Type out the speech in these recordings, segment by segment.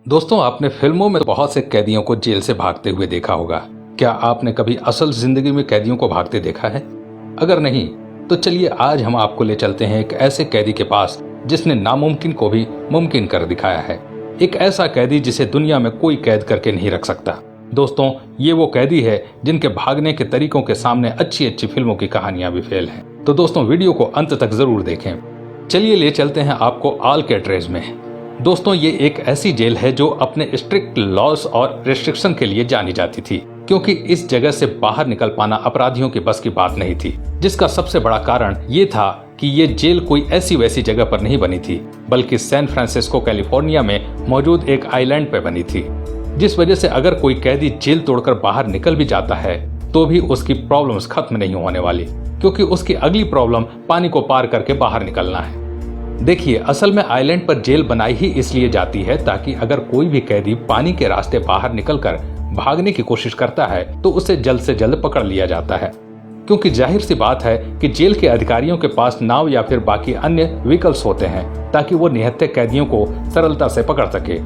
दोस्तों, आपने फिल्मों में बहुत से कैदियों को जेल से भागते हुए देखा होगा। क्या आपने कभी असल जिंदगी में कैदियों को भागते देखा है? अगर नहीं, तो चलिए आज हम आपको ले चलते हैं एक ऐसे कैदी के पास जिसने नामुमकिन को भी मुमकिन कर दिखाया है। एक ऐसा कैदी जिसे दुनिया में कोई कैद करके नहीं रख सकता। दोस्तों, ये वो कैदी है जिनके भागने के तरीकों के सामने अच्छी अच्छी फिल्मों की कहानियां भी फेल हैं। तो दोस्तों, वीडियो को अंत तक जरूर देखें। चलिए ले चलते हैं आपको अल्काट्राज़ में। दोस्तों, ये एक ऐसी जेल है जो अपने स्ट्रिक्ट लॉस और रेस्ट्रिक्शन के लिए जानी जाती थी, क्योंकि इस जगह से बाहर निकल पाना अपराधियों की बस की बात नहीं थी। जिसका सबसे बड़ा कारण ये था कि ये जेल कोई ऐसी वैसी जगह पर नहीं बनी थी, बल्कि सैन फ्रांसिस्को कैलिफोर्निया में मौजूद एक आइलैंड पे बनी थी। जिस वजह से अगर कोई कैदी जेल तोड़कर बाहर निकल भी जाता है तो भी उसकी प्रॉब्लम्स खत्म नहीं होने वाली, क्योंकि उसकी अगली प्रॉब्लम पानी को पार करके बाहर निकलना है। देखिए, असल में आइलैंड पर जेल बनाई ही इसलिए जाती है ताकि अगर कोई भी कैदी पानी के रास्ते बाहर निकलकर भागने की कोशिश करता है तो उसे जल्द से जल्द पकड़ लिया जाता है, क्योंकि जाहिर सी बात है कि जेल के अधिकारियों के पास नाव या फिर बाकी अन्य व्हीकल्स होते हैं ताकि वो निहत्थे कैदियों को सरलता से पकड़ सके।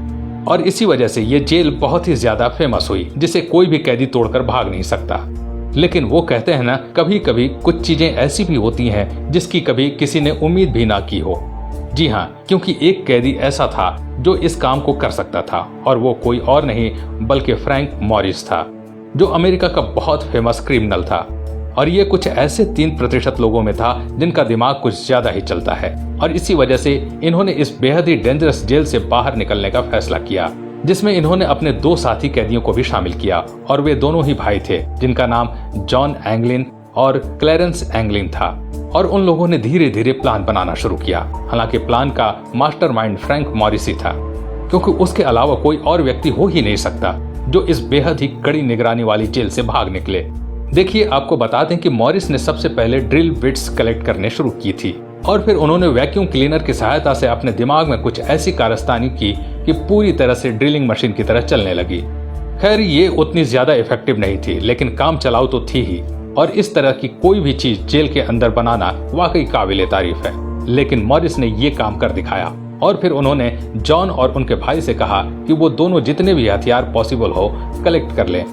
और इसी वजह से ये जेल बहुत ही ज्यादा फेमस हुई, जिसे कोई भी कैदी तोड़कर भाग नहीं सकता। लेकिन वो कहते हैं ना, कभी कभी कुछ चीजें ऐसी भी होती हैं जिसकी कभी किसी ने उम्मीद भी ना की हो। जी हाँ, क्योंकि एक कैदी ऐसा था जो इस काम को कर सकता था, और वो कोई और नहीं बल्कि फ्रैंक मॉरिस था, जो अमेरिका का बहुत फेमस क्रिमिनल था। और ये कुछ ऐसे 3% लोगों में था जिनका दिमाग कुछ ज्यादा ही चलता है, और इसी वजह से इन्होंने इस बेहद ही डेंजरस जेल से बाहर निकलने का फैसला किया, जिसमें इन्होंने अपने 2 साथी कैदियों को भी शामिल किया। और वे दोनों ही भाई थे, जिनका नाम जॉन एंगलिन और क्लैरेंस एंगलिन था। और उन लोगों ने धीरे धीरे प्लान बनाना शुरू किया। हालांकि प्लान का मास्टरमाइंड फ्रैंक मॉरिस ही था, क्योंकि उसके अलावा कोई और व्यक्ति हो ही नहीं सकता जो इस बेहद ही कड़ी निगरानी वाली जेल से भाग निकले। देखिए, आपको बता दें कि मॉरिस ने सबसे पहले ड्रिल बिट्स कलेक्ट करने शुरू की थी, और फिर उन्होंने वैक्यूम क्लीनर की सहायता से अपने दिमाग में कुछ ऐसी कारस्तानी की कि पूरी तरह से ड्रिलिंग मशीन की तरह चलने लगी। खैर, ये उतनी ज्यादा इफेक्टिव नहीं थी, लेकिन काम चलाऊ तो थी ही। और इस तरह की कोई भी चीज जेल के अंदर बनाना वाकई काबिले तारीफ है। लेकिन मॉरिस ने ये काम कर दिखाया, और फिर उन्होंने जॉन और उनके भाई से कहा कि वो दोनों जितने भी हथियार पॉसिबल हो कलेक्ट कर लें।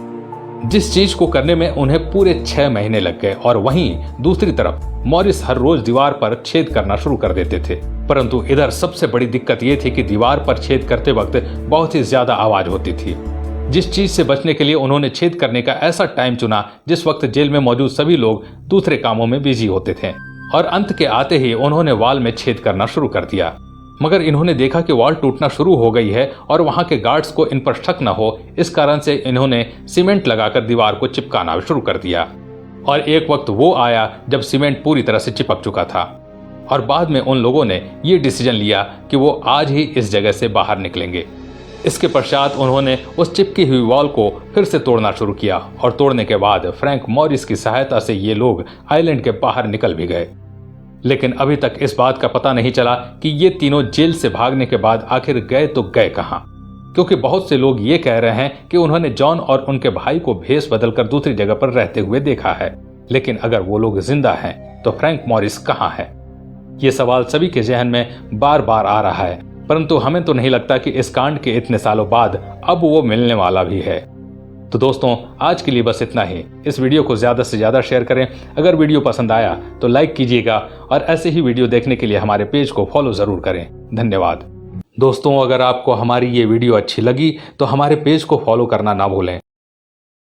जिस चीज को करने में उन्हें पूरे 6 महीने लग गए। और वहीं दूसरी तरफ मॉरिस हर रोज दीवार पर छेद करना शुरू कर देते थे। परंतु इधर सबसे बड़ी दिक्कत ये थी कि दीवार पर छेद करते वक्त बहुत ही ज्यादा आवाज होती थी। जिस चीज से बचने के लिए उन्होंने छेद करने का ऐसा टाइम चुना जिस वक्त जेल में मौजूद सभी लोग दूसरे कामों में बिजी होते थे। और अंत के आते ही उन्होंने वॉल में छेद करना शुरू कर दिया। मगर इन्होंने देखा कि वॉल टूटना शुरू हो गई है और वहां के गार्ड्स को इन पर शक न हो, इस कारण से इन्होंने सीमेंट लगाकर दीवार को चिपकाना शुरू कर दिया। और एक वक्त वो आया जब सीमेंट पूरी तरह से चिपक चुका था। और बाद में उन लोगों ने ये डिसीजन लिया कि वो आज ही इस जगह से बाहर निकलेंगे। इसके पश्चात उन्होंने उस चिपकी हुई वॉल को फिर से तोड़ना शुरू किया, और तोड़ने के बाद फ्रैंक मॉरिस की सहायता से ये लोग आइलैंड के बाहर निकल भी गए। लेकिन अभी तक इस बात का पता नहीं चला कि ये तीनों जेल से भागने के बाद आखिर गए तो गए कहां, क्योंकि बहुत से लोग ये कह रहे हैं कि उन्होंने जॉन और उनके भाई को भेष बदलकर दूसरी जगह पर रहते हुए देखा है। लेकिन अगर वो लोग जिंदा हैं तो फ्रैंक मॉरिस कहां है? ये सवाल सभी के जहन में बार बार आ रहा है, परंतु हमें तो नहीं लगता कि इस कांड के इतने सालों बाद अब वो मिलने वाला भी है। तो दोस्तों, आज के लिए बस इतना ही। इस वीडियो को ज्यादा से ज्यादा शेयर करें। अगर वीडियो पसंद आया तो लाइक कीजिएगा, और ऐसे ही वीडियो देखने के लिए हमारे पेज को फॉलो जरूर करें। धन्यवाद। दोस्तों, अगर आपको हमारी ये वीडियो अच्छी लगी तो हमारे पेज को फॉलो करना ना भूलें।